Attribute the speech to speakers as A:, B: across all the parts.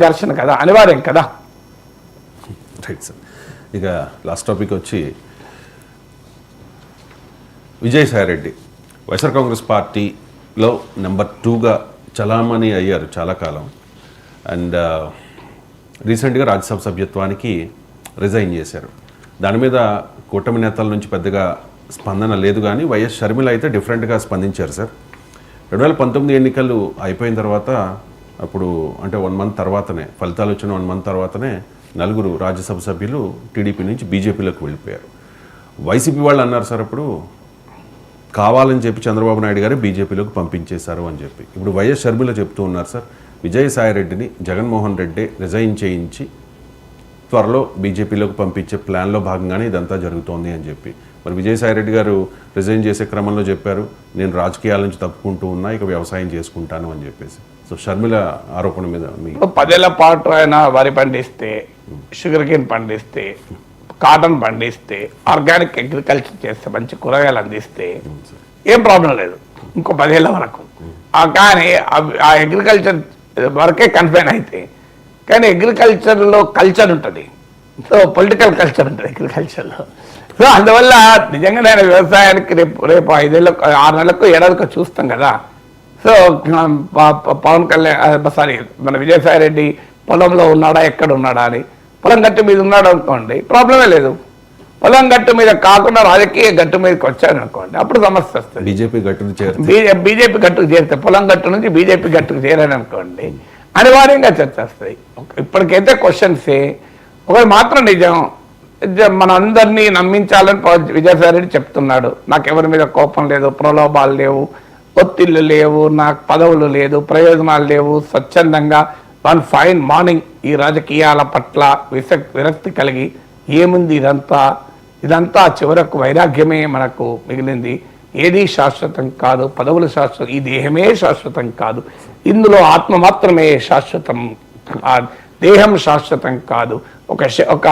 A: ఘర్షణ కదా, అనివార్యం కదా.
B: Right sir. ఇక లాస్ట్ టాపిక్ వచ్చి విజయసాయిరెడ్డి వైఎస్ఆర్ కాంగ్రెస్ పార్టీలో నెంబర్ 2గా చలామణి అయ్యారు చాలా కాలం. అండ్ రీసెంట్గా రాజ్యసభ సభ్యత్వానికి రిజైన్ చేశారు. దాని మీద కూటమి నేతల నుంచి పెద్దగా స్పందన లేదు, కానీ వైఎస్ షర్మిల అయితే డిఫరెంట్గా స్పందించారు సార్. 2019 ఎన్నికలు అయిపోయిన తర్వాత, అప్పుడు అంటే 1 మంత్ తర్వాతనే, ఫలితాలు వచ్చిన 1 మంత్ తర్వాతనే 4 రాజ్యసభ సభ్యులు టీడీపీ నుంచి బీజేపీలోకి వెళ్ళిపోయారు. వైసీపీ వాళ్ళు అన్నారు సార్ అప్పుడు కావాలని చెప్పి చంద్రబాబు నాయుడు గారు బీజేపీలోకి పంపించేశారు అని చెప్పి. ఇప్పుడు వైఎస్ షర్మిల చెప్తూ ఉన్నారు సార్, విజయసాయిరెడ్డిని జగన్మోహన్ రెడ్డి రిజైన్ చేయించి త్వరలో బీజేపీలోకి పంపించే ప్లాన్లో భాగంగానే ఇదంతా జరుగుతోంది అని చెప్పి. మరి విజయసాయిరెడ్డి గారు రిజైన్ చేసే క్రమంలో చెప్పారు, నేను రాజకీయాల నుంచి తప్పుకుంటూ ఉన్నా, ఇక వ్యవసాయం చేసుకుంటాను అని చెప్పేసి. సో షర్మిల ఆరోపణ మీద
A: 10 ఏళ్ల పాటు ఆయన వరి పండిస్తే, షుగర్ కేన్ పండిస్తే, కాటన్ పండిస్తే, ఆర్గానిక్ అగ్రికల్చర్ చేస్తే, మంచి కూరగాయలు అందిస్తే ఏం ప్రాబ్లం లేదు ఇంకో 10 ఏళ్ల వరకు. కానీ ఆ అగ్రికల్చర్ వరకే కన్ఫైన్ అయితే, కానీ అగ్రికల్చర్లో కల్చర్ ఉంటుంది, సో పొలిటికల్ కల్చర్ ఉంటుంది అగ్రికల్చర్లో. సో అందువల్ల నిజంగా నేను వ్యవసాయానికి రేపు 5 ఏళ్ళకు 6 నెలలకు ఏడాదికి చూస్తాం కదా. సో పవన్ కళ్యాణ్ మన విజయసాయిరెడ్డి పొలంలో ఉన్నాడా, ఎక్కడ ఉన్నాడా అని, పొలం గట్టు మీద ఉన్నాడు అనుకోండి, ప్రాబ్లమే లేదు. పొలం గట్టు మీద కాకుండా రాజకీయ గట్టు మీదకి వచ్చాడు అనుకోండి, అప్పుడు సమస్య వస్తుంది.
B: బీజేపీ
A: గట్టుకు చేరితే, పొలం గట్టు నుంచి బీజేపీ గట్టుకు చేరాడు అనుకోండి, అనివార్యంగా చర్చ వస్తాయి. ఇప్పటికైతే క్వశ్చన్సే. ఒకటి మాత్రం నిజం, మన అందరినీ నమ్మించాలని విజయసాయిరెడ్డి చెప్తున్నాడు. నాకు ఎవరి మీద కోపం లేదు, ప్రలోభాలు లేవు, ఒత్తిళ్లు లేవు, నాకు పదవులు లేదు, ప్రయోజనాలు లేవు, స్వచ్ఛందంగా 1 ఫైన్ మార్నింగ్ ఈ రాజకీయాల పట్ల విరక్తి కలిగి ఏముంది ఇదంతా చివరకు వైరాగ్యమే మనకు మిగిలింది. ఏది శాశ్వతం కాదు, పదవులు శాశ్వతం, ఈ దేహమే శాశ్వతం కాదు, ఇందులో ఆత్మ మాత్రమే శాశ్వతం, దేహం శాశ్వతం కాదు. ఒక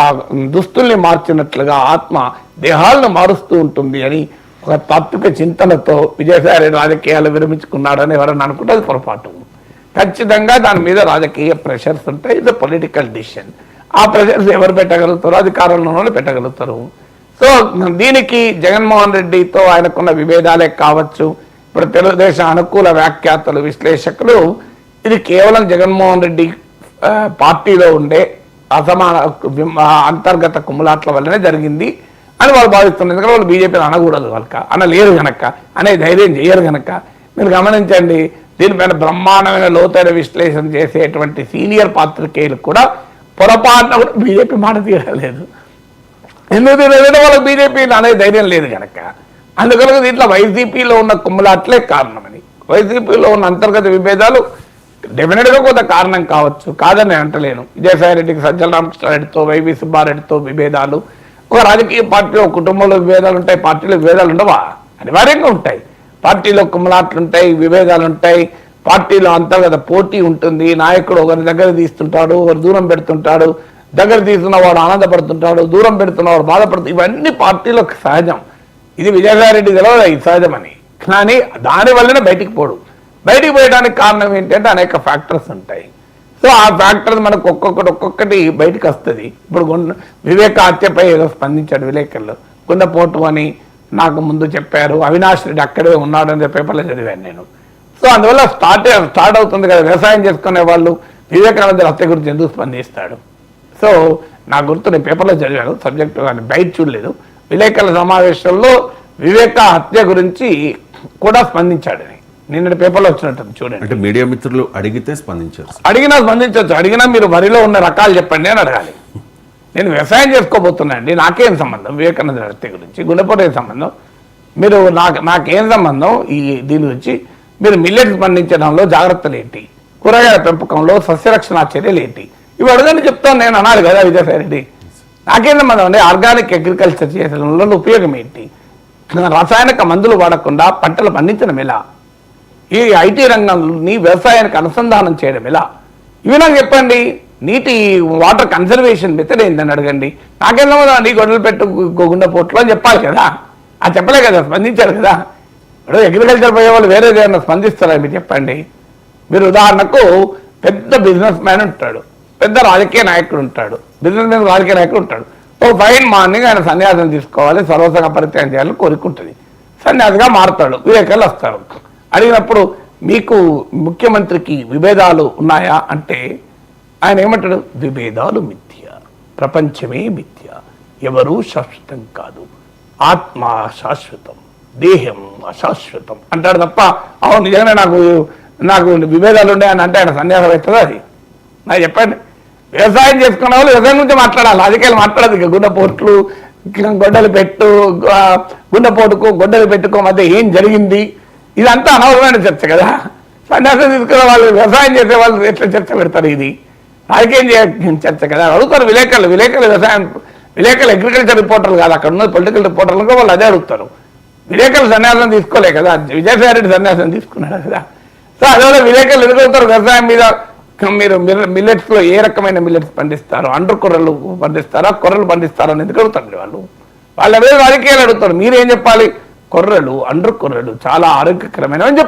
A: దుస్తుల్ని మార్చినట్లుగా ఆత్మ దేహాలను మారుస్తూ ఉంటుంది అని ఒక తాత్విక చింతనతో విజయసాయి రాజకీయాలు విరమించుకున్నాడని ఎవరన్నా అనుకుంటే అది పొరపాటు. ఖచ్చితంగా దాని మీద రాజకీయ ప్రెషర్స్ ఉంటాయి. ఇది పొలిటికల్ డిసిషన్. ఆ ప్రెషర్స్ ఎవరు పెట్టగలుగుతారో అధికారంలోనే పెట్టగలుగుతారు. సో దీనికి జగన్మోహన్ రెడ్డితో ఆయనకున్న విభేదాలే కావచ్చు. ఇప్పుడు తెలుగుదేశం అనుకూల వ్యాఖ్యాతలు, విశ్లేషకులు ఇది కేవలం జగన్మోహన్ రెడ్డి పార్టీలో ఉండే అసమాన అంతర్గత కుమ్ములాట్ల వల్లనే జరిగింది అని వాళ్ళు భావిస్తున్నారు. ఎందుకంటే వాళ్ళు బీజేపీని అనకూడదు, వాళ్ళక అనలేరు గనక, అనే ధైర్యం చేయరు గనక. మీరు గమనించండి, దీనిపైన బ్రహ్మాండమైన లోతైన విశ్లేషణ చేసేటువంటి సీనియర్ పాత్రికేయులు కూడా పొరపాటున కూడా బీజేపీ మాట తీరలేదు. ఎందుకు తీరలేదు? వాళ్ళకి బీజేపీ అనే ధైర్యం లేదు కనుక. అందుకని దీంట్లో వైసీపీలో ఉన్న కుమ్ములాట్లే కారణమని. వైసీపీలో ఉన్న అంతర్గత విభేదాలు డెఫినెట్గా కొంత కారణం కావచ్చు, కాదని నేను అంటలేను. విజయసాయిరెడ్డికి సజ్జల రామకృష్ణారెడ్డితో, వైవి సుబ్బారెడ్డితో విభేదాలు, ఒక రాజకీయ పార్టీలో కుటుంబంలో విభేదాలు ఉంటాయి, పార్టీలో విభేదాలు ఉండవా? అనివార్యంగా ఉంటాయి. పార్టీలో కుమ్మలాట్లు ఉంటాయి, విభేదాలు ఉంటాయి, పార్టీలో అంతర్గత పోటీ ఉంటుంది. నాయకుడు ఒకరి దగ్గర తీస్తుంటాడు, ఒకరు దూరం పెడుతుంటాడు, దగ్గర తీస్తున్నవాడు ఆనందపడుతుంటాడు, దూరం పెడుతున్నవాడు బాధపడుతుంది. ఇవన్నీ పార్టీలో సహజం. ఇది విజయసాయిరెడ్డి తెలియదు ఇది సహజమని, కానీ దానివల్లనే బయటికి పోడు. బయటికి పోయడానికి కారణం ఏంటంటే అనేక ఫ్యాక్టర్స్ ఉంటాయి. సో ఆ ఫ్యాక్టర్స్ మనకు ఒక్కొక్కటి బయటకు వస్తుంది. ఇప్పుడు వివేక హత్యపై ఏదో స్పందించాడు విలేకరులు, గుండెపోటు అని నాకు ముందు చెప్పారు, అవినాష్ రెడ్డి అక్కడే ఉన్నాడని పేపర్లో చదివాను నేను. సో అందువల్ల స్టార్ట్ అవుతుంది కదా, వ్యవసాయం చేసుకునే వాళ్ళు వివేకానంద హత్య గురించి ఎందుకు స్పందిస్తాడు? సో నా గుర్తు నేను పేపర్లో చదివాను, సబ్జెక్టు కానీ బయట చూడలేదు. విలేకరుల సమావేశంలో వివేక హత్య గురించి కూడా స్పందించాడని నిన్నటి పేపర్లో వచ్చినట్టు చూడండి.
B: అంటే మీడియా మిత్రులు అడిగితే స్పందించారు.
A: అడిగినా స్పందించవచ్చు, అడిగినా మీరు వరిలో ఉన్న రకాలు చెప్పండి అని అడగాలి. నేను వ్యవసాయం చేసుకోబోతున్నా అండి, నాకేం సంబంధం వివేకానంద హత్య గురించి, గుండెపోటు ఏం సంబంధం, మీరు నాకేం సంబంధం దీని గురించి, మీరు మిల్లెట్స్ పండించడంలో జాగ్రత్తలు ఏంటి, కూరగాయల పెంపకంలో సస్యరక్షణ చర్యలు ఏంటి, ఇవి అడగని చెప్తాను నేను అనాలి కదా విజయసాయిరెడ్డి. నాకేం సంబంధం అండి, ఆర్గానిక్ అగ్రికల్చర్ చేయడంలో ఉపయోగం ఏంటి, రసాయనిక మందులు వాడకుండా పంటలు పండించడం ఎలా, ఈ ఐటీ రంగంని వ్యవసాయానికి అనుసంధానం చేయడం ఎలా, ఇవి నాకు చెప్పండి. నీటి వాటర్ కన్సర్వేషన్ మెథడ్ ఏందని అడగండి. నాకేం సంబంధం గొడవలు పెట్టు గుండెపోట్లు అని చెప్పాలి కదా, అది చెప్పలే కదా, స్పందించారు కదా. ఇప్పుడు అగ్రికల్చర్ పోయే వాళ్ళు వేరే ఏదైనా స్పందిస్తారా మీరు చెప్పండి. మీరు ఉదాహరణకు పెద్ద బిజినెస్ మ్యాన్ ఉంటాడు, పెద్ద రాజకీయ నాయకుడు ఉంటాడు, బిజినెస్ మ్యాన్ రాజకీయ నాయకుడు ఉంటాడు. ఓ ఫైన్ మార్నింగ్ ఆయన సన్యాసం తీసుకోవాలి, సర్వసంగ పరిత్యాగం చేయాలని కోరుకుంటుంది. సన్యాసిగా మారుతాడు, విలేకరులు వస్తారు. అడిగినప్పుడు మీకు ముఖ్యమంత్రికి విభేదాలు ఉన్నాయా అంటే ఆయన ఏమంటాడు? విభేదాలు మిథ్య, ప్రపంచమే మిథ్య, ఎవరూ శాశ్వతం కాదు, ఆత్మ శాశ్వతం, దేహం అశాశ్వతం అంటాడు తప్ప అవును నిజంగానే నాకు విభేదాలు ఉండే అని అంటే ఆయన సన్యాసం అవుతుందా? అది నాకు చెప్పండి. వ్యవసాయం చేసుకున్న వాళ్ళు వ్యవసాయం గురించి మాట్లాడాలి, రాజకీయాలు మాట్లాడదు. ఇక గుండెపోట్లు, గొడ్డలు పెట్టు, గుండెపోటుకు గొడ్డలు పెట్టుకో మధ్య ఏం జరిగింది, ఇదంతా అనవసరమైన చర్చ కదా. సన్యాసం తీసుకునే వాళ్ళు, వ్యవసాయం చేసే వాళ్ళు ఎట్లా చర్చ పెడతారు? ఇది రాజకీయం చర్చ కదా. అడుగుతారు విలేకరులు వ్యవసాయం విలేకరులు అగ్రికల్చర్ రిపోర్టర్లు కాదు, అక్కడ ఉన్న పొలిటికల్ రిపోర్టర్లుగా వాళ్ళు అదే అడుగుతారు. విలేకరులు సన్యాసం తీసుకోలే కదా, విజయసాయి రెడ్డి సన్యాసం తీసుకున్నాడు కదా. సో అదే విలేకరులు ఎదుగుతారు వ్యవసాయం మీద. మీరు మిల్లెట్స్లో ఏ రకమైన మిల్లెట్స్ పండిస్తారు, అండ్రు కొర్రలు పండిస్తారా, కొర్రలు పండిస్తారా అని ఎందుకు అడుగుతారు వాళ్ళు మీద రాజకీయాలు అడుగుతారు. మీరేం చెప్పాలి? కొర్రలు, అండ్రు కొర్రలు చాలా ఆరోగ్యకరమైన అని